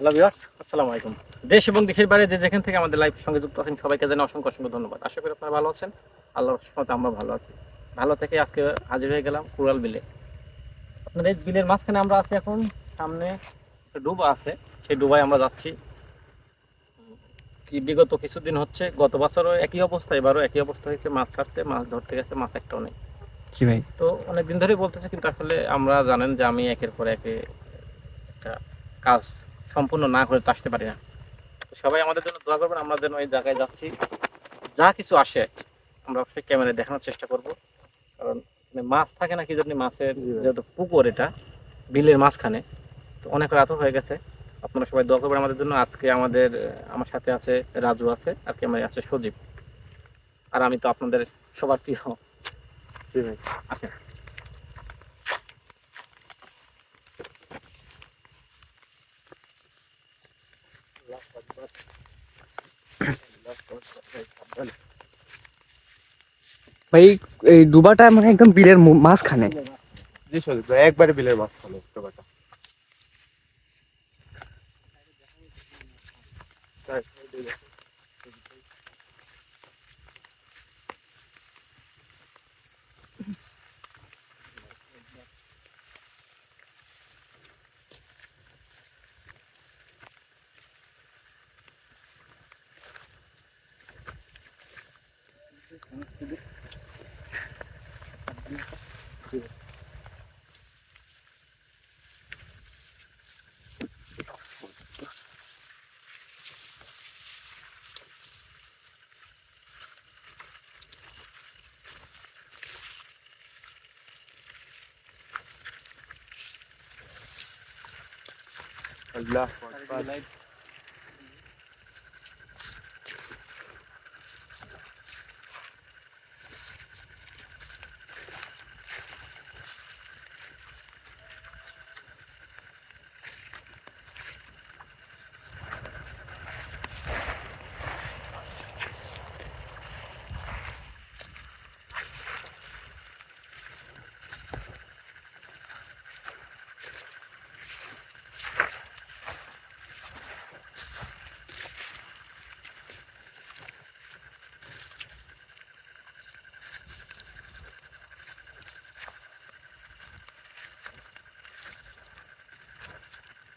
Hello viewers, আসসালামু আলাইকুম। দেশ এবং দেশের বাইরে যে যেখান থেকে আমাদের লাইভ সঙ্গে যুক্ত আছেন সবাইকে জানাই অসংখ্য অসংখ্য ধন্যবাদ। আশা করি আপনারা ভালো আছেন। আল্লাহর রহমতে আমরা ভালো আছি। ভালো থেকে আজকে হাজির হয়ে গেলাম কুড়াল বিলে। আপনার এই বিলের মাঝখানে আমরা আছি এখন। সামনে একটা ডুবা আছে, সেই ডুবায় আমরা যাচ্ছি। কি বিগত কিছুদিন হচ্ছে, গত বছরও একই অবস্থা, এবারও একই অবস্থা হয়েছে। মাছ ছাড়তে, মাছ ধরতে গেছে, মাছ একটাও নেই। জি ভাই। তো অনেক দিন ধরেই বলতেছে, কিন্তু আসলে আমরা জানেন যে আমি একের পর এক একটা কাজ সম্পূর্ণ না করে তো আসতে পারি না। তো সবাই আমাদের জন্য দোয়া করবেন, আমরা যেন এই জায়গায় যাচ্ছি যা কিছু আসে আমরা অবশ্যই ক্যামেরায় দেখানোর চেষ্টা করব। কারণ মানে মাছ থাকে না কি জানি, মাছের যেহেতু পুকুর এটা বিলের মাঝখানে, তো অনেক রাতও হয়ে গেছে। আপনারা সবাই দোয়া করবেন আমাদের জন্য। আজকে আমার সাথে আছে রাজু, আছে আর ক্যামেরায় আছে সজীব, আর আমি তো আপনাদের সবার প্রিয়। জি ভাই, আচ্ছা। ভাই, এই ডুবাটা মানে একদম বিলের মাঝখানে। জি সজীব ভাই, একবারে বিলের মাঝখানে ডোবাটা। আল্লাহ আকবার।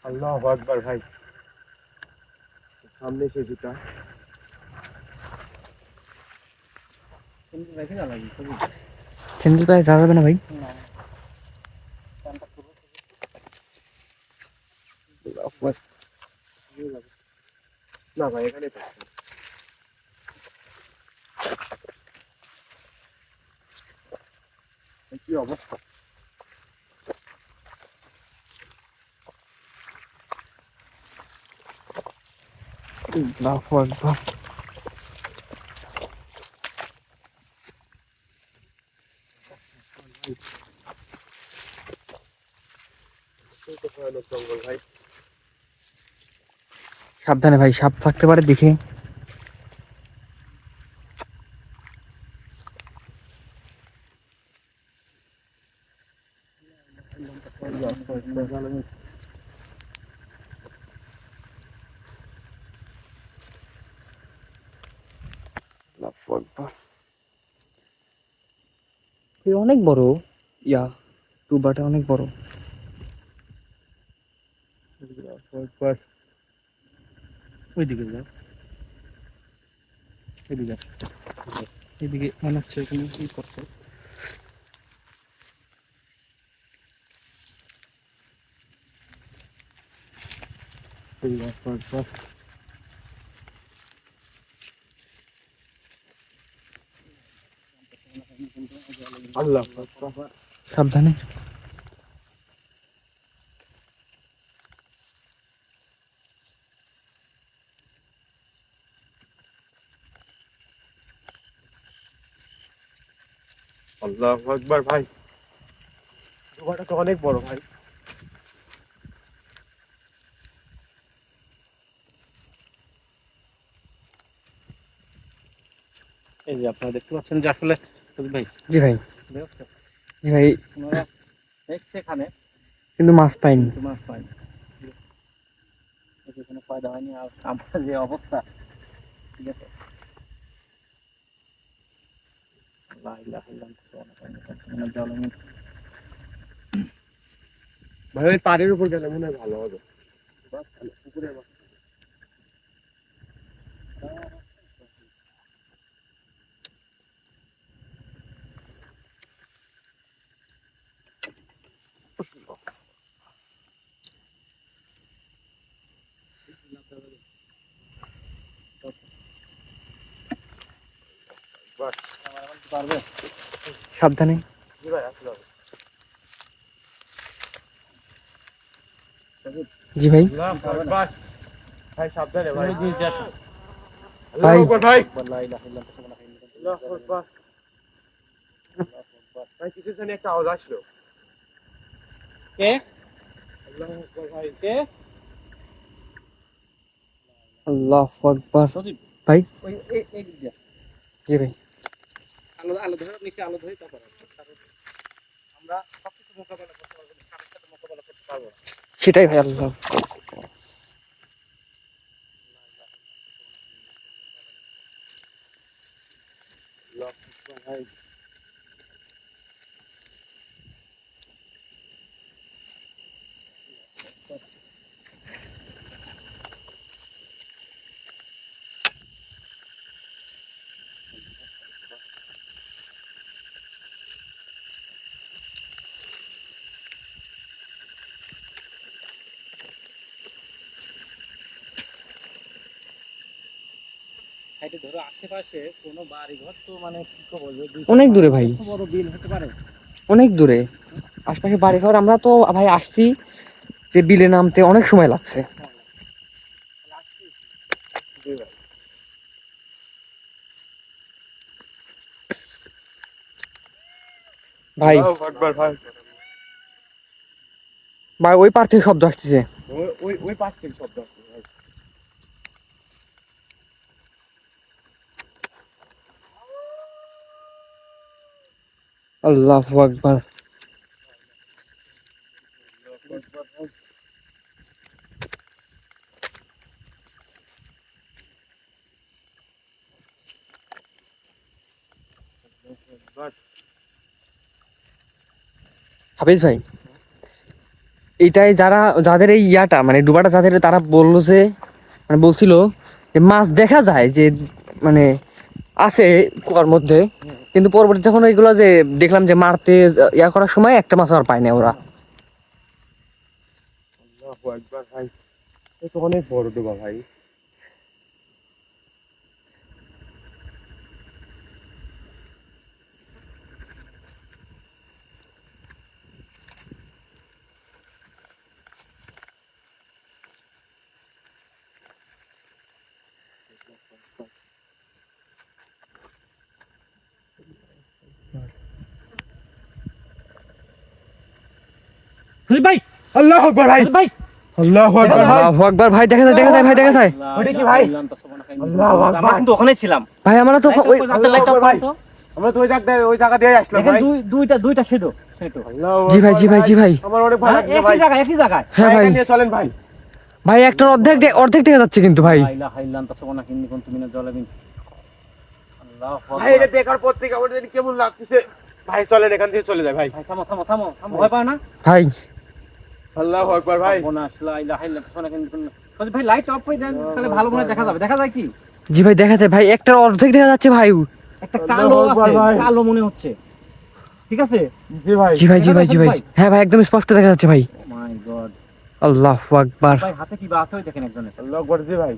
আল্লাহু আকবার ভাই, সামনে সেটা। স্যান্ডেল পায়ে যাওয়া যাবে না ভাই? না ভাই, এখানে তো কি অবস্থা। আল্লাহু আকবার। ভয়ানক জঙ্গল ভাই। সাবধানে ভাই, সাপ থাকতে পারে দেখে। আল্লাহু আকবার। অনেক বড় ডুবাটা অনেক বড়। ওইদিকে যাও, এদিকে এদিকে মনে হচ্ছে এখানে কি করছে। আল্লাহ আকবার। সাবধানে। আল্লাহু আকবার ভাই, ডোবাটা তো অনেক বড় ভাই। এই যে আপনারা দেখতে পাচ্ছেন যে আসলে সজীব ভাই, জি ভাই। দেখতে জি ভাই, আপনারা দেখছে এখানে, কিন্তু মাছ পাইনি। কিন্তু মাছ পাইনি। কোনো ফায়দা হয়নি, আর আমার যে অবস্থা, ঠিক আছে। লা ইলাহা ইল্লাল্লাহ জলমিন। ভাই ওই পাড়ের উপর গেলে মনে হয় ভালো হবে। পুকুরে পারবে? সাবধানে। জি ভাই আসলে হবে। জি ভাই। বাস ভাই সাবধানে ভাই। জি জি আসো। আল্লাহু আকবার ভাই। লা ইলাহা ইল্লাল্লাহ আল্লাহু আকবার। ভাই কিসের জানি একটা আওয়াজ আসলো। কে? আল্লাহু আকবার ভাই। কে? আল্লাহু আকবার। সজীব ভাই। ওই এই দিক দিয়ে। জি ভাই। আলো আলো ধরে নিচে আলো ধরে তারপর আমরা সবকিছু মোকাবেলা করতে পারবো না, কারোর সাথে মোকাবেলা করতে পারবো না। সেটাই ভাই। আল্লাহ। আল্লাহু আকবার ভাই। সাইডে ধরো আশেপাশে কোনো বাড়ি ঘর তো মানে কি বলবো, অনেক দূরে ভাই। বড় বিল হতে পারে। অনেক দূরে আশপাশে বাড়ি ঘর। আমরা তো ভাই আসছি যে বিলে নামতে অনেক সময় লাগছে জি ভাই। ভাই। আল্লাহু আকবার ভাই। ভাই ওই পার থেকে শব্দ আসতেছে। ওই পাশ থেকে শব্দ আসছে ভাই। আল্লাহু আকবার। আল্লাহু আকবার ভাই। হাফিজ ভাই, এটাই যাদের এই ইয়াটা মানে ডুবাটা যাদের, তারা বললো যে মানে বলছিল যে মাছ দেখা যায় যে মানে আছে কুয়ার মধ্যে, কিন্তু পরবর্তী যখন ওইগুলো যে দেখলাম যে মারতে ইয়া করার সময় একটা মাছ আর পায় না ওরা। আল্লাহু আকবার ভাই। এ তো অনেক বড় ডোবা ভাই। সজীব ভাই, আল্লাহু আকবার ভাই। সজীব ভাই, আল্লাহু আকবার ভাই। আল্লাহু আকবার ভাই। দেখা যায় ভাই, দেখা যায়। ওটা কি ভাই? আল্লাহু আকবার। আমরা কিন্তু ওখানেই ছিলাম। ভাই আমরা তো ওই আল্লাহু আকবার ভাই। আমরা তো ওই জায়গা দিয়ে আসলাম দেখেন ভাই। দুইটা সেতু। আল্লাহু জি ভাই, আকবার জি ভাই, জি ভাই। আমার অনেক ভয় লাগছে ভাই। একই জায়গায়। হ্যাঁ ভাই। এখান দিয়ে চলেন ভাই। ভাই একটা অর্ধেক দেখা যাচ্ছে কিন্তু ভাই। লা ইলাহা ইল্লাল্লাহ সুবহানাকা কুনতু মিনাজ জালিমিন। আল্লাহু ভাই এটা দেখার পর থেকে আমার জানি কেমন লাগতেছে। ভাই চলেন এখান থেকে চলে যায় ভাই। ভাই থামো থামো থামো থামো, ভয় পাও না? ভাই আল্লাহু আকবার ভাই। বোনাস লা ইলাহা ইল্লাল্লাহ সুবহানাকা কুনতু। সজীব ভাই লাইট অফ করে দেন, তাহলে ভালো মনে দেখা যাবে। দেখা যায় কি? জি ভাই, দেখা যায় ভাই। একটা অর্ধেক দেখা যাচ্ছে ভাই। একটা কালো আল্লাহু আকবার আছে, ভাই। কালো মনে হচ্ছে। ঠিক আছে? জি ভাই। জি ভাই, জি ভাই, জি ভাই। হ্যাঁ ভাই, একদম স্পষ্ট দেখা যাচ্ছে ভাই। ও মাই গড। আল্লাহু আকবার। ভাই হাতে কি বা আছে ওই দেখেন একজনের। আল্লাহু আকবার জি ভাই।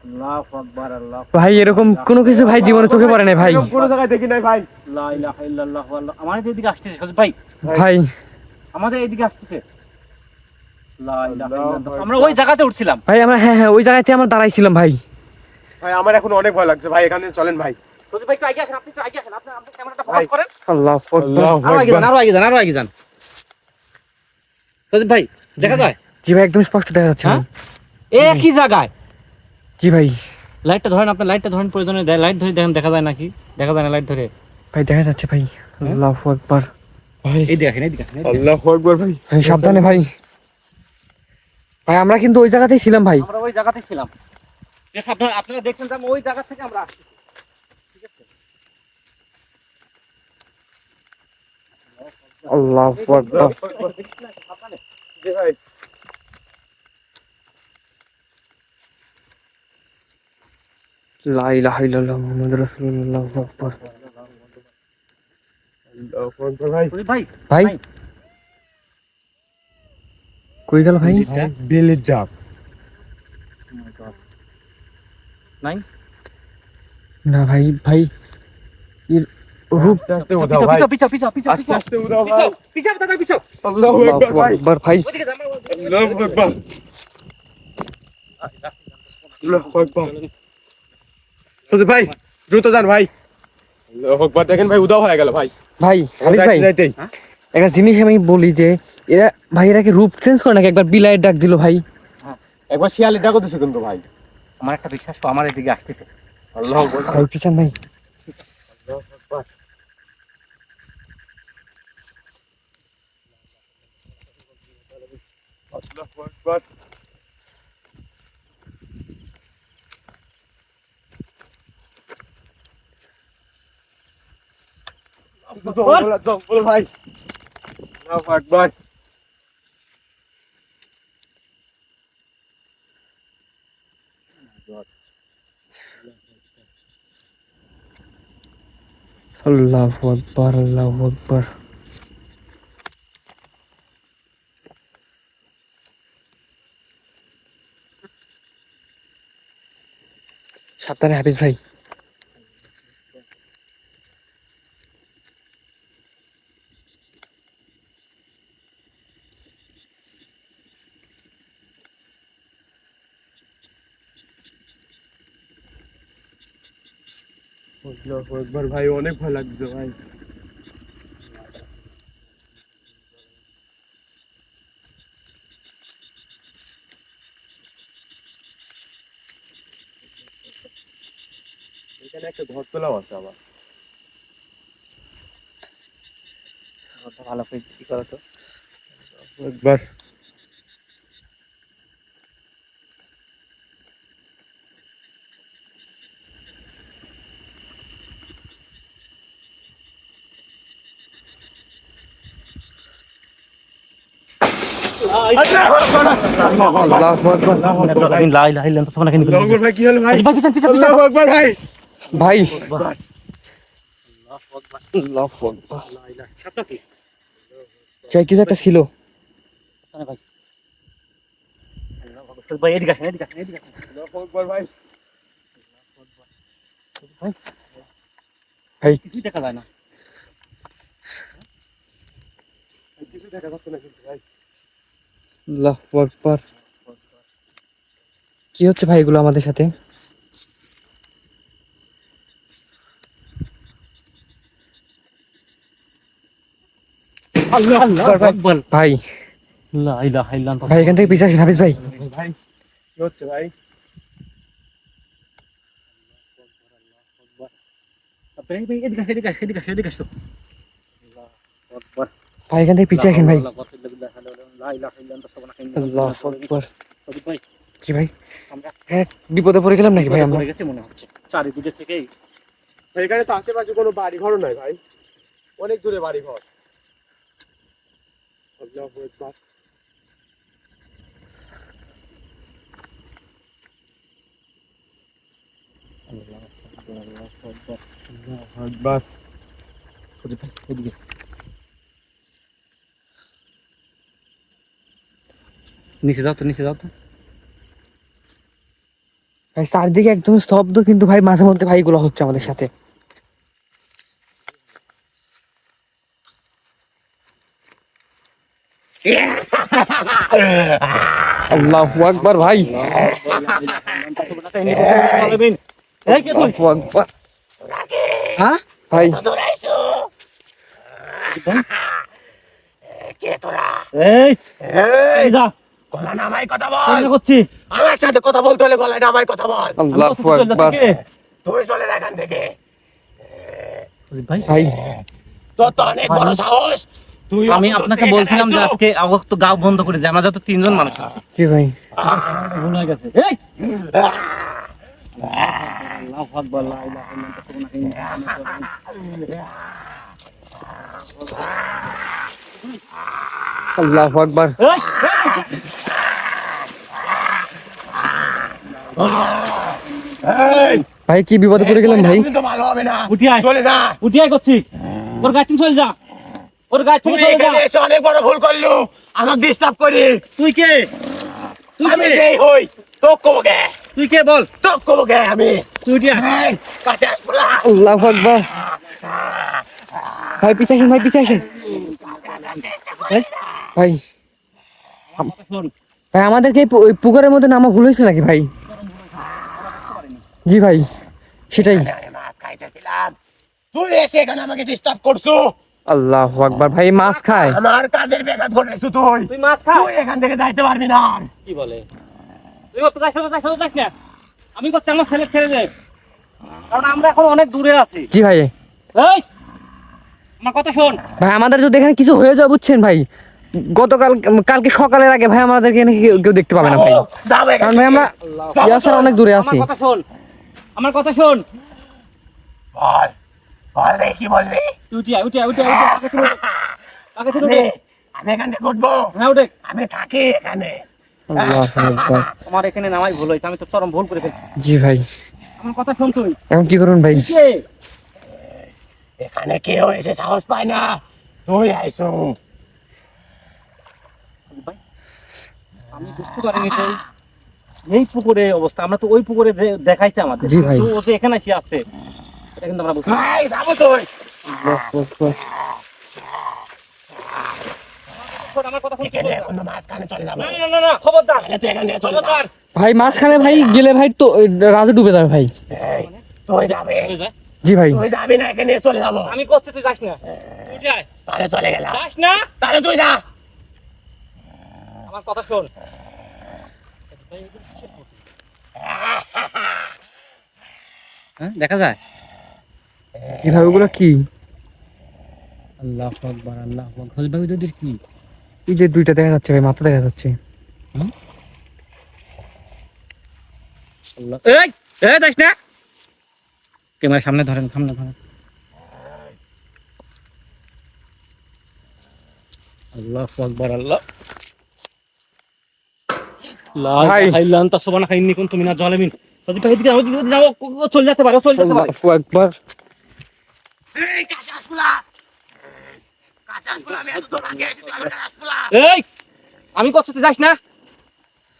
আল্লাহু আকবার, আল্লাহ। ভাই এরকম কোনো কিছু ভাই জীবনে চোখে পড়ে নাই ভাই। এরকম কোনো জায়গায় দেখি নাই ভাই। লা ইলাহা ইল্লাল্লাহ আল্লাহ। আমাদের এদিকে আসতেছে সজীব ভাই। ভাই আমাদের এদিকে আসতেছে। লা ইলাহা ইল্লাল্লাহ। আমরা ওই জায়গাতে উঠছিলাম। ভাই আমরা, হ্যাঁ ওই জায়গাতে আমরা দাঁড়াইছিলাম ভাই। ভাই আমার এখন অনেক ভয় লাগছে ভাই, এখানে চলেন ভাই। সজীব ভাই একটু আগে আসেন, আপনি একটু আগে আসেন। আপনি ক্যামেরাটা ফোকাস করেন। আল্লাহু আকবার। আরো আগে যান। সজীব ভাই দেখা যায়? জি ভাই, একদম স্পষ্ট দেখা যাচ্ছে ভাই। একই জায়গায়। জি ভাই। লাইটটা ধরেন, আপনি লাইটটা ধরেন, প্রয়োজনে লাইট ধরে দেখেন দেখা যায় নাকি? দেখা যায় না লাইট ধরে? ভাই দেখা যাচ্ছে ভাই। আল্লাহু আকবার। ভাই এই দেখেন, এই দেখেন। আল্লাহু আকবার ভাই। ভাই সাবধানে ভাই। ভাই আমরা কিন্তু ওই জায়গাতেই ছিলাম ভাই। আমরা ওই জায়গাতে ছিলাম। বেশ, আপনারা দেখছেন যে আমি ওই জায়গা থেকে আমরা আসছি। ঠিক আছে? আল্লাহু আকবার। সাবধানে। জি ভাই। লা ইলাহা ইল্লাল্লাহ মুহাম্মাদুর রাসূলুল্লাহ, আল্লাহু আকবার। আল্লাহু আকবার ভাই। ওই ভাই, ভাই কই গেল ভাই? ভাই বেলের জাপ। নাই? না ভাই, ভাই এর রূপ। আস্তে আস্তে উঠাও ভাই। আস্তে আস্তে উঠাও ভাই। আল্লাহু আকবার আল্লাহু ভাই। আকবার ভাই। আল্লাহু আকবার। আল্লাহু আকবার। সুজে ভাই দ্রুত যান ভাই। আল্লাহু আকবার, দেখেন ভাই উধাও হয়ে গেল ভাই। ভাই হাবিব ভাই, যাইতেই একটা জিনিস আমি বলি যে এরা ভাই, এরা কি রূপ চেঞ্জ করে নাকি? একবার বিলাইয়ের ডাক দিল ভাই। একবার শিয়ালি ডাকো দিছে কিন্তু ভাই। আমার একটা বিশ্বাস তো আমার এদিকে আসতেছে। আল্লাহু আকবার। ভাই পিছন ভাই। আল্লাহু আকবার। আল্লাহু আকবার। জঙ্গল ভাই। আল্লাহু আকবার। আল্লাহু আকবার, আল্লাহু আকবার। সাবধানে হাফিজ ভাই। আল্লাহু আকবার ভাই, অনেক ভয় লাগছে ভাই। এখানে একটা ঘর তোলাও আছে আবার। ঘরটা ভালো করে কি করো তো। একবার আল্লাহু আকবার। লা ইলাহা ইল্লাল্লাহ সুবহানাকা ইন্নী আল্লাহু আকবার ভাই, কি হলো ভাই? ভাই পিছন পিছন পিছন। আল্লাহু আকবার ভাই। ভাই আল্লাহু আকবার। লা ইলাহা সাপটা কি? চাই কিছু একটা ছিল। সামনে ভাই। আল্লাহু আকবার। ভাই এদিকে আসেন, এদিকে আসেন, এদিকে আসেন। আল্লাহু আকবার ভাই। ভাই ভাই কিছুই দেখা যায় না। কিছু দেখা যাচ্ছে না কিন্তু ভাই। আল্লাহু আকবার। কি হচ্ছে ভাই এগুলো আমাদের সাথে? আল্লাহু আকবার। ভাই লা ইলাহা ইল্লাল্লাহ। ভাই এখান থেকে পিছিয়ে আসেন হাফিজ ভাই। ভাই কি হচ্ছে ভাই? ভাই ভাই এদিকে আসেন, এদিকে আসেন, এদিকে আসেন, এদিকে আসেন। আল্লাহু আকবার। ভাই এখান থেকে পিছিয়ে আসেন ভাই। লা ইলাহা ইল্লাল্লাহ সুবহানাকা ইন্নী আল্লাহু আকবার। ভাই কি ভাই? আমরা হ্যাঁ বিপদে পড়ে গেলাম নাকি ভাই আমরা? পড়ে গেছে মনে হচ্ছে। চারিদিকে থেকেই এখানে তো আশেপাশে কোনো বাড়ি ঘর নাই ভাই, অনেক দূরে বাড়ি ঘর। আল্লাহু আকবার। আল্লাহু আকবার। এদিকে নিচে যাও তো, নিচে যাও তো। ভাই চারদিকে একদম স্তব্ধ, কিন্তু ভাই মাঝে মধ্যে ভাই এগুলো হচ্ছে আমাদের সাথে। আল্লাহু আকবার ভাই। এই কে তুই? আল্লাহু আকবার। হ্যাঁ ভাই এই এই যা গলা নামাই কথা বল। সামনে করছি। আমার সাথে কথা বলতে হলে গলায় নামাই কথা বল। আল্লাহু আকবার। তুই চলে যা এখান থেকে। ভাই ভাই তোর তো অনেক বড় সাহস, তুই আমি অত দূর আপনাকে থেকে বলছিলাম যে এখানে আজকে আমার তো গাও বন্ধ করে যায়, আমরা যত 3 জন মানুষ আছি। জি ভাই। ভুল হয়ে গেছে। এই আল্লাহু আকবার, লা ইলাহা ইল্লাল্লাহ। আল্লাহু আকবার। এই, এই, ভাই কি বিপদে পড়ে গেলাম ভাই। কিন্তু ভালো হবে না। উঠি আয়। চলে যা। উঠি আয় করছি, ওর গায়ে থেকে চলে যা, ওর গায়ে থেকে তুই চলে যা। এখানে এসে অনেক বড় ভুল করলু, আমাকে ডিস্টার্ব করি। তুই কে? তুই আমি কে? যেই হই তোক কবো গে, তুই কে বল? তোক কবো গে আমি। তুই উঠি আয়। এই, কাছে আসবো না। আল্লাহু আকবার। ভাই পিছে আসেন, ভাই পিছে আসেন। এই, ভাই কথা শোন। ভাই আমাদেরকে ওই পুকুরের মধ্যে নামা ভুল হয়েছে নাকি ভাই? জি ভাই সেটাই। আমি মাছ খাইতেছিলাম, তুই এসে এখানে আমাকে ডিস্টার্ব করছো। আল্লাহু আকবার। ভাই মাছ খায়? আমার কাজের ব্যাঘাত ঘটেছো তুই। তুই মাছ খা। তুই এখান থেকে যাইতে পারবি না। কি বলে? তুই ওর তো যাস না। আমি করছি আমার ছেলে ছেড়ে দে, কারণ আমরা এখন অনেক দূরে আছি। জি ভাই। এই, আমার কথা শোন। ভাই আমাদের যদি এখানে কিছু হয়ে যায় বুঝছেন ভাই, কালকে সকালের আগে ভাই আমাদেরকে এখানে কেউ দেখতে পাবে না ভাই। যাবো এখান কারণ ভাই আমরা থেকে। ইয়াসার অনেক দূরে আছি। আমার কথা শোন, আমার কথা শোন। বল, বল রে, কি বলবি? তুই উঠি আয়, উঠি আয়, উঠি আয়, উঠি আয়। আগে থেকে উঠে। আগে থেকে উঠে। আমি এখান থেকে উঠবো, হ্যাঁ উঠে। আমি থাকি এখানে। আল্লাহু আকবার। আমার এখানে নামাই ভুল হয়েছে, আমি তো চরম ভুল করে ফেলছি। জি ভাই। আমার কথা শোন তুই। এখন কি করুন ভাই? কে? এখানে কেউ এসে সাহস পায় না, তুই আইসো। ভাই, আমি বুঝতে পারিনি তো এই পুকুরে অবস্থা, আমরা তো ওই পুকুরে দেখাইছে আমাদের। জি ভাই। কিন্তু ও যে এখানে এসে আছে এটা কিন্তু আমরা বুঝতে পারি। এই, যাবো তুই। আমার কথা শোন, এখানে এখন তো মাঝখানে চলে যাবো। না, খবরদার, তাহলে তুই এখান থেকে চলে যা। খবরদার। ভাই মাঝখানে ভাই গেলে ভাই তো রাজু ডুবে যাবে ভাই। এই, তুই যাবে, তুই যা। জি ভাই। তুই যাবি না, এখানে চলে যাবো। আমি করছি, তুই যাস না। তুই উঠে আয়। তাহলে চলে গেলাম, যাস না। তাহলে তুই যা। আমার কথা শোন। হ্যাঁ, দেখা যায়। জি ভাই ওগুলো কি? আল্লাহু আকবার, আল্লাহু আকবার। ভাই ওদের কি? এই যে দুইটা দেখা যাচ্ছে ভাই, মাথা দেখা যাচ্ছে। এই, এই যাস না। ক্যামেরা সামনে ধরেন, সামনে ধরেন। আল্লাহু আকবার, আল্লাহ। লা ভাই। ইলাহা ইল্লা আনতা সুবহানাকা ইন্নী কুনতু মিনাজ জালিমিন। যদি ভাই এদিকে যাও, ও চলে যেতে পারে, ও চলে যেতে পারে। আল্লাহু আকবার। এই, কাছে আসবো না। কাছে আসবো না, আমি এত দূর আগে আছি, তুই আমার কাছে আসবো না। এই, আমি করছি, তুই যাস না।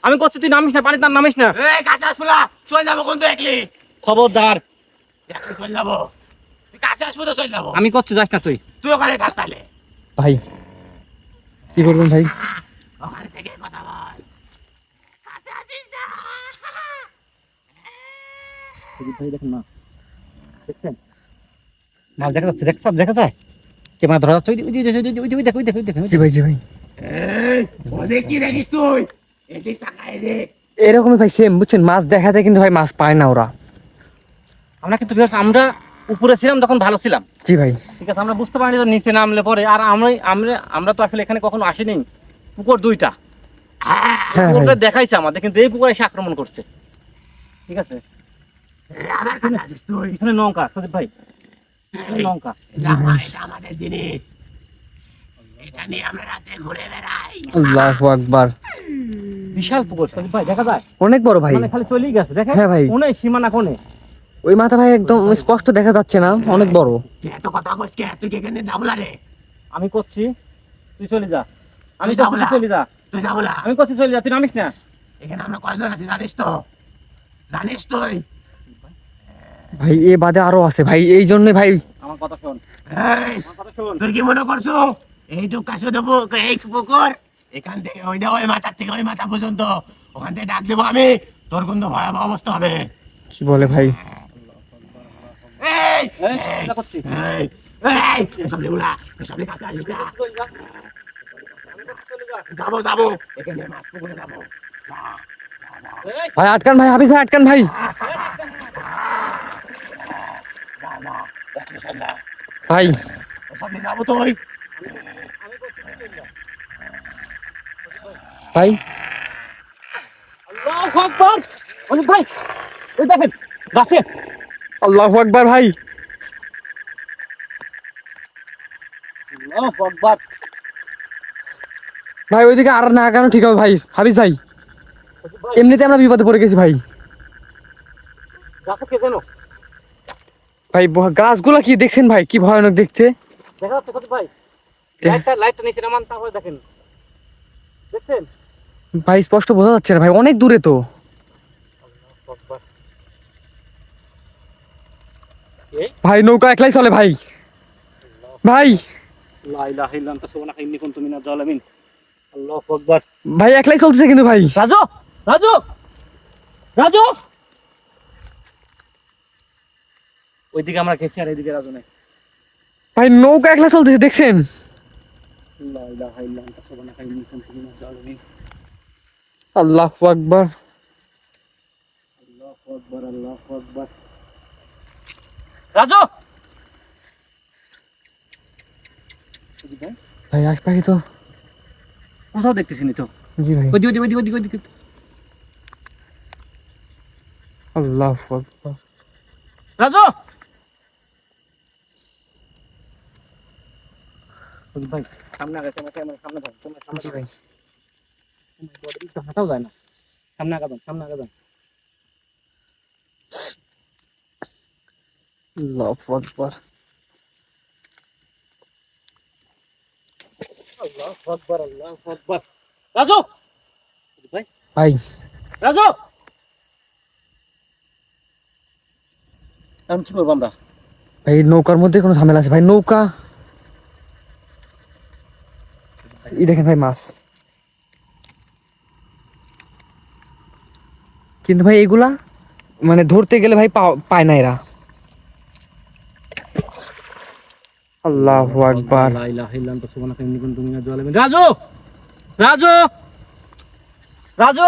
আমি করছি, তুই নামিস না, পানিতে নামিস না। এই, কাছে আসবো না, চলে যাবো কিন্তু একলি। খবরদার। একলি চলে যাবো। তুই কাছে আসবো তো চলে যাবো। আমি করছি, যাস না তুই। তুই ওখানে থাক তাহলে। ভাই কি করবেন ভাই? ওখানে থেকে কথা বল। কাছে আসিস না। ভাই দেখেন না, দেখছেন মাছ দেখা যাচ্ছে, দেখা যায়। ক্যামেরা ধরা যাচ্ছে, ওই দেখো। জি ভাই, জি ভাই। এই, ওদের কি দেখিস তুই? এদিক তাকায় দেখ। এরকমই ভাই সেম বুঝছেন, মাছ দেখাতে কিন্তু ভাই মাছ পায় না ওরা। আমরা কিন্তু viewers, আমরা উপরে ছিলাম তখন ভালো ছিলাম, জি ভাই। ঠিক আছে, আমরা বুঝতে পারিনি যে নিচে নামলে পরে। আর আমরা তো আসলে এখানে কখনো আসিনি। পুকুর দুইটা, হ্যাঁ পুকুরটা ভাই। দেখাইছে আমাদের, কিন্তু এই পুকুরে এসে আক্রমণ করছে, ঠিক আছে। আমার কাছে আসিস তুই। এখানে নৌকা, সদীপ ভাই, এখানে নৌকা। এটা আমাদের জিনিস। এটা নিয়ে আমরা রাত্রে ঘুরে বেড়াই। আল্লাহু আকবার। বিশাল পুকুর সদীপ ভাই, দেখা যায়, অনেক বড় ভাই। মানে খালি চলেই গেছে, দেখেন। হ্যাঁ ভাই। কোনে সীমানা কোনে। ওই মাথা ভাই একদম স্পষ্ট দেখা যাচ্ছে না, অনেক বড়। তুই এত কথা কইস কে? তুই কি এখানে যাবো না রে? আমি করছি, তুই চলে যা। আমি তুই যাবো করছি, না। তুই চলে যা। তুই যাবো না। আমি করছি, চলে যা, তুই নামিস না। এখানে আমরা কয়জন আছি জানিস তো? জানিস তুই? ভাই এ বাদে আরো আছে ভাই, এই জন্য ভাই। আমার কথা শোন, এই, আমার কথা শোন। তুই কি মনে করছো এইটুক কাছে দেবো? এই পুকুর এখান থেকে ওই দে, ওই মাথা থেকে ওই মাথা পর্যন্ত ওখান থেকে ডাক দেবো আমি, তোর কিন্তু ভয়াবহ অবস্থা হবে। কি বলে ভাই? এই, এই, চিন্তা করছি। এই, এই, এসব লেগুলা, এসব নিয়ে কাছে আসিস না। চলে যা। আমি করছি, চলে যা। যাবো যাবো, এখানে মাছ পুকুরে যাবো। এই, ভাই আটকান ভাই, হাফিজ ভাই আটকান ভাই। না, না, দেখিস না। ভাই এসব নিয়ে যাবো তুই। আমি করছি, ভাই আল্লাহু আকবার। অনেক ভাই ওই দেখেন গাছে। আল্লাহু আকবার ভাই। আল্লাহু আকবার। ভাই ওইদিকে আর না কেন ঠিক হবে ভাই, হাবিজ ভাই ভাই এমনিতে আমরা বিপদে পড়ে গেছি ভাই। গাছে কে যেন ভাই গাছগুলা কি দেখছেন ভাই, কি ভয়ানক দেখতে। দেখা যাচ্ছে সত্যি ভাই। লাইটটা নিচে নামান, তারপরে দেখেন, দেখছেন? ভাই স্পষ্ট বোঝা যাচ্ছে না ভাই, অনেক দূরে তো। আল্লাহু আকবার। এই ভাই নৌকা একলাই চলে ভাই। ভাই লা ইলাহা ইল্লা আনতা সুবহানাকা ইন্নী কুনতু মিনাজ জালিমিন। আল্লাহু আকবার। ভাই একলাই চলতেছে কিন্তু ভাই। রাজু, রাজু, রাজু। ওইদিকে আমরা গেছি আর এইদিকে রাজু নাই। ভাই নৌকা একলা চলতেছে দেখছেন। লা ইলাহা ইল্লা আনতা সুবহানাকা ইন্নী কুনতু মিনাজ জালিমিন। আল্লাহু আকবার। আল্লাহু আকবার, আল্লাহু আকবার। রাজু, ভাই ভাই আশপাশে তো কোথাও দেখতেছি নি তো। জি ভাই। ওইদিকে ওইদিকে ওইদিকে ওইদিকে। আল্লাহু আকবার। রাজু, ভাই সামনে আগে, সামনে সামনে যান, সামনে জি ভাই। যান, হাঁটাও যায় না। সামনে আগাবেন, সামনে আগাবেন। আল্লাহু আকবার। আল্লাহু আকবার, আল্লাহু আকবার। রাজু, ভাই ভাই রাজু, এখন কি করবো আমরা? ভাই নৌকার মধ্যে কোনো ঝামেলা আছে ভাই, নৌকা এই দেখেন ভাই মাছ, কিন্তু ভাই এগুলা মানে ধরতে গেলে ভাই পায় না এরা। আল্লাহু আকবার। লা ইলাহা ইল্লা আনতা সুবহানাকা ইন্নী কুনতু মিনাজ জালিমিন। রাজু, রাজু, রাজু।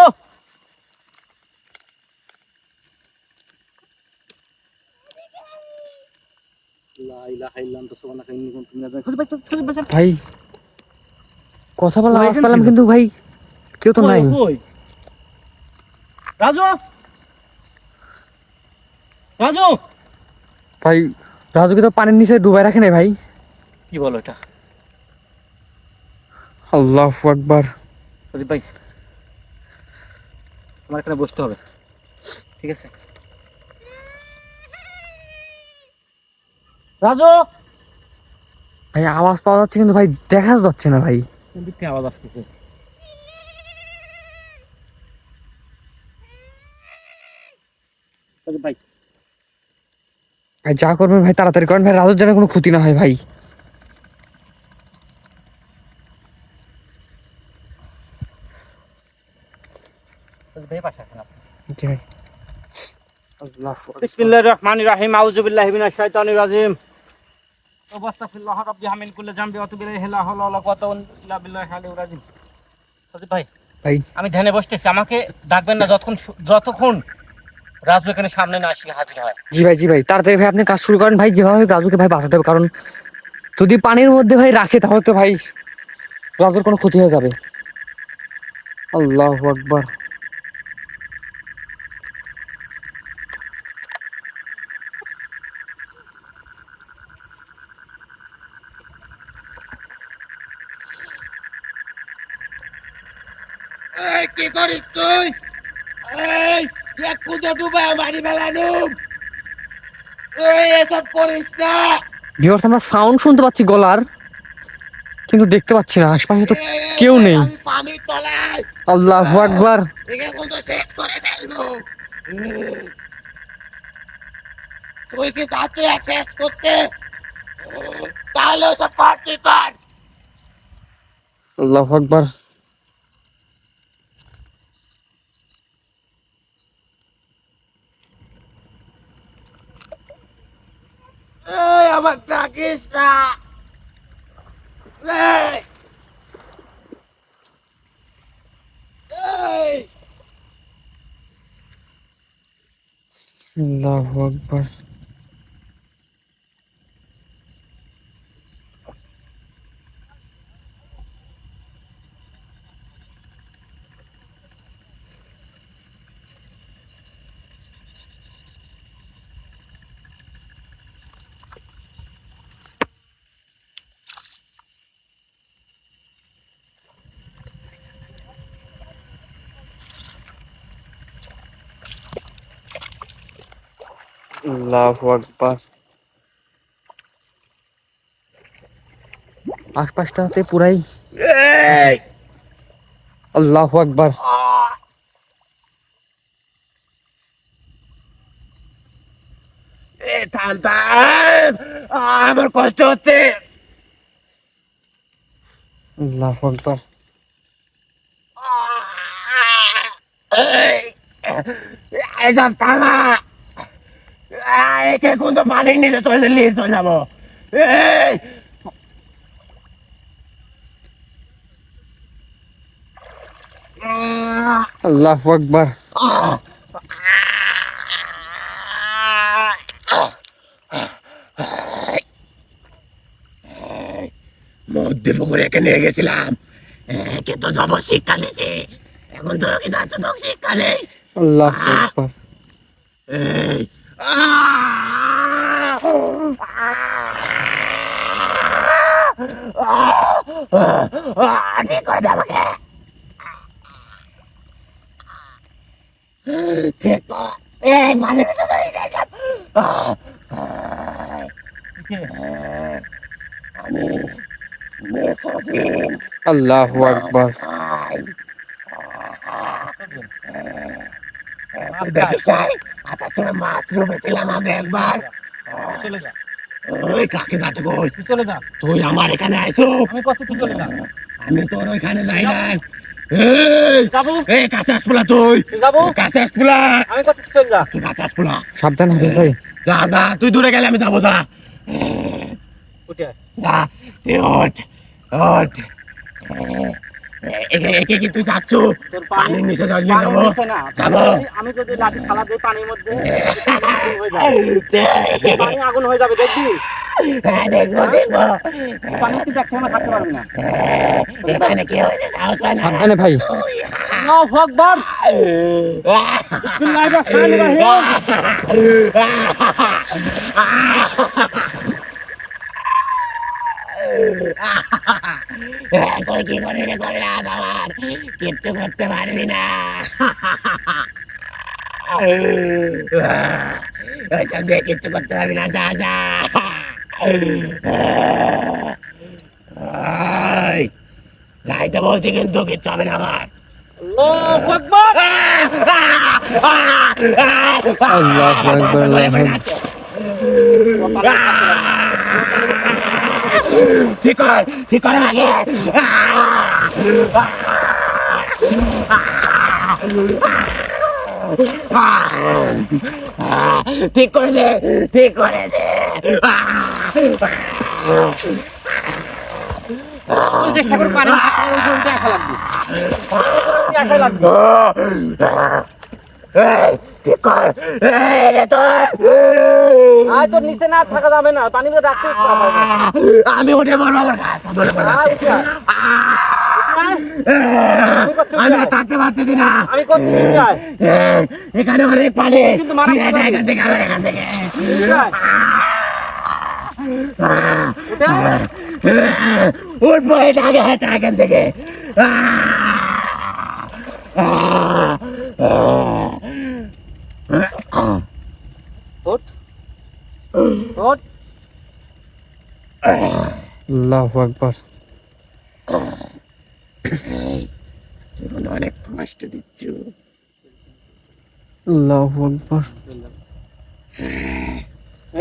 লা ইলাহা ইল্লা আনতা সুবহানাকা ইন্নী কুনতু মিনাজ জালিমিন। ভাই কথা বলা ভাই, আওয়াজ এখানে পেলাম ছিল। কিন্তু ভাই কেউ তো নাই। কই? রাজু, রাজু। ভাই রাজুকে তো পানির নিচে ডুবাই রাখে নাই ভাই। কি বলো এটা? আল্লাহু আকবার। প্রদীপ ভাই, আমার এখানে বসতে হবে, ঠিক আছে? রাজু, ভাই আওয়াজ পাওয়া যাচ্ছে কিন্তু ভাই দেখা যাচ্ছে না ভাই। কোন দিক থেকে আওয়াজ আসতেছে? প্রদীপ ভাই, ভাই যা করবেন ভাই তাড়াতাড়ি করেন ভাই, রাজুর যেন কোনো ক্ষতি না হয় ভাই। প্রদীপ ভাই পাশে আসেন আপনি। জি ভাই। আল্লাহু আকবার। বিসমিল্লাহির রাহমানির রাহিম। আউযু বিল্লাহি মিনাশ শাইতানির রাজিম। ওয়াস্তাগফিরুল্লাহ রাব্বি মিন কুল্লি যামবি ওয়া তুবু ইলাইহি লা হাওলা ওয়ালা কুওয়াতা ইল্লা বিল্লাহিল আলিয়্যিল আযীম। প্রদীপ ভাই, ভাই আমি ধ্যানে বসতেছি, আমাকে ডাকবেন না যতক্ষণ রাজু এখানে সামনে না আসি হাজির হয়। জি ভাই তাড়াতাড়ি ভাই আপনি কাজ শুরু করেন ভাই, যেভাবে রাজুকে ভাই বাঁচাতে হবে, কারণ যদি পানির মধ্যে ভাই রাখে তাহলে তো ভাই রাজুর কোনো ক্ষতি হয়ে যাবে। আল্লাহু আকবার। এই কি করিস তুই? এই এক কুদে ডুবে মারি ফেলানু। এই এসব করিস না। ভিউয়ার্স আমরা সাউন্ড শুনতে পাচ্ছি গলার, কিন্তু দেখতে পাচ্ছি না, আশপাশে তো কেউ নেই। আমি পানির তলায়। আল্লাহু আকবার। একে কিন্তু শেষ করে ফেলবো। তুই কি চাচ্ছিস শেষ করতে? তাহলে সব পার্টি কর। আল্লাহু আকবার। এই আমার ডাকিস না। এই এই আল্লাহু আকবার। আল্লাহু আকবার। আশপাশটাতে পুরাই এই আল্লাহু আকবার। এ থাম থাম, আমার কষ্ট হচ্ছে। আল্লাহু আকবার। এই, এসব থামা। একে কোন পানির নিচে নিয়ে চলে যাবো। এই, আল্লাহু আকবার। মধ্যে পুকুরে একে নিয়ে গেছিলাম, একে তো যাবো শিক্ষা নিতে, এখন তো ওকে যাচ্ছে তো শিক্ষা নেই। আল্লাহু আকবার। এই, ঠিক করে দে আমাকে, ঠিক কর। এই পানির ভিতরে চলে যাইছিলাম। আমি মেসোদিন আল্লাহু আকবার। খাই। তুই দেখিস নাই? আচ্ছা তুমি মাশরুম ছিলাম আমরা একবার। চলে যা, ওই কাকে দাঁত কই, তুই চলে যা, তুই আমার এখানে আইছো, আমি করছি, তুই চলে যা। আমি তোর ওইখানে যাই নাই। এই যাবো, এই কাছে আসপুলা, তুই তুই যাবো, কাছে আসপুলা, আমি করছি, তুই চলে যা। তুই কাছে আসপুলা। সাবধানে হাফেজ ভাই। যা যা, তুই দূরে গেলে আমি যাবো, যা উঠে আয়। যা, তুই ওঠ ওঠ। একে কি তুই যাচ্ছ তোর পানির নিচে জল পানির যাবো? নিচে না, যাবো। আমি যদি লাঠি ফালা দিই পানির মধ্যে, আগুন হয়ে যাবে, পানি আগুন হয়ে যাবে, দেখবি? দেখবো দেখবো। পানি তুই দেখতে না, থাকতে পারবি না। এখানে কি হয়েছে সাহস পায় না। সাবধানে ভাই। আল্লাহু আকবার, বিসমিল্লাহির রহমানির রহিম। তোর কি করবি রে কবিরাজ, আমার কিচ্ছু করতে পারবি না। ওইসব দিয়ে কিচ্ছু করতে পারবি না, যা যা। এই, যাইতে বলছি কিন্তু কিচ্ছু হবে না আমার। আল্লাহু আকবার। আল্লাহু আকবার। আল্লাহু ঠিক কর, ঠিক করে আগে। ঠিক করে দে, ঠিক করে দে। তুই চেষ্টা কর পানি উঠে আসা লাগবে, আসা লাগবে। ঠিক কর। আয়, তোর নিচে না থাকা যাবে না, পানি মধ্যে রাখতে হবে না। আমি উঠে পড়বো, আমার গাছ ধরে পড়বে। আয়, উঠে আয়। আয়, আমি করছি, আমি উঠে আর আয়। থাকতে পারতেছি না। আমি করছি, উঠে আয়। এখানে অনেক পানি, কিন্তু মারা ফিরে যা যাবে। এখান থেকে, আমার এখান থেকে। উঠে আয়। উঠে আয়। উঠবো, এটা আগে হাঁটা এখান থেকে। ওঠ, ওঠ। আল্লাহু আকবার। এখন অনেক কষ্ট দিচ্ছ। আল্লাহু আকবার।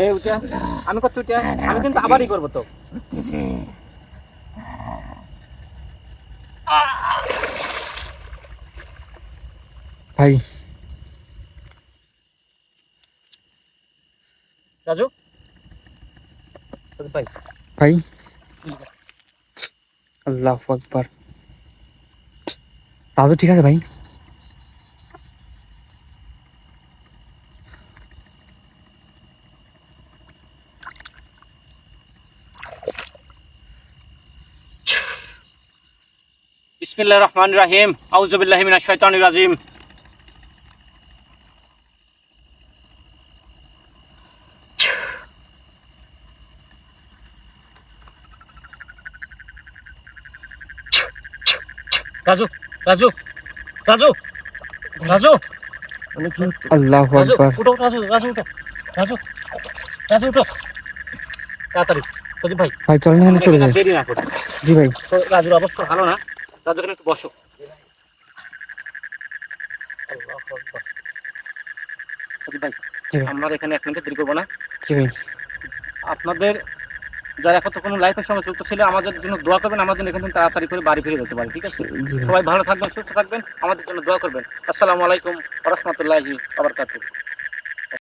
এই উঠে আয়। আমি করছি, উঠে আয়। আমি কিন্তু আবারই করবো তো। উঠতেছে। ভাই রাজু, ভাই, ভাই। আল্লাহু আকবার। রাজু ঠিক আছে ভাই? বিসমিল্লাহির রহমানির রহিম। আউযু বিল্লাহি মিনাশ শাইতানির রাজিম। রাজু, রাজু, রাজু, রাজু, আল্লাহু রাজু, আকবার। উঠো, রাজু, রাজু, উঠো। রাজু রাজু উঠো তাড়াতাড়ি প্রদীপ ভাই ভাই চল না চলে যাই। দেরি না করে জি ভাই। তো রাজুর অবস্থা ভালো না, রাজু এখানে একটু বসো। আল্লাহু আকবার। প্রদীপ ভাই জি ভাই। আমরা এখানে 1 মিনিট দেরি করবো না। জি ভাই। আপনাদের যারা এখন তো কোনো লাইফের সঙ্গে যুক্ত ছিল আমাদের জন্য দোয়া করবেন, আমাদের জন্য এখান থেকে তাড়াতাড়ি করে বাড়ি ফিরে যেতে পারি, ঠিক আছে? জি ভাই। সবাই ভালো থাকবেন, সুস্থ থাকবেন, আমাদের জন্য দোয়া করবেন। আসসালামু আলাইকুম ওয়া রাহমাতুল্লাহি ওয়া বারাকাতুহু।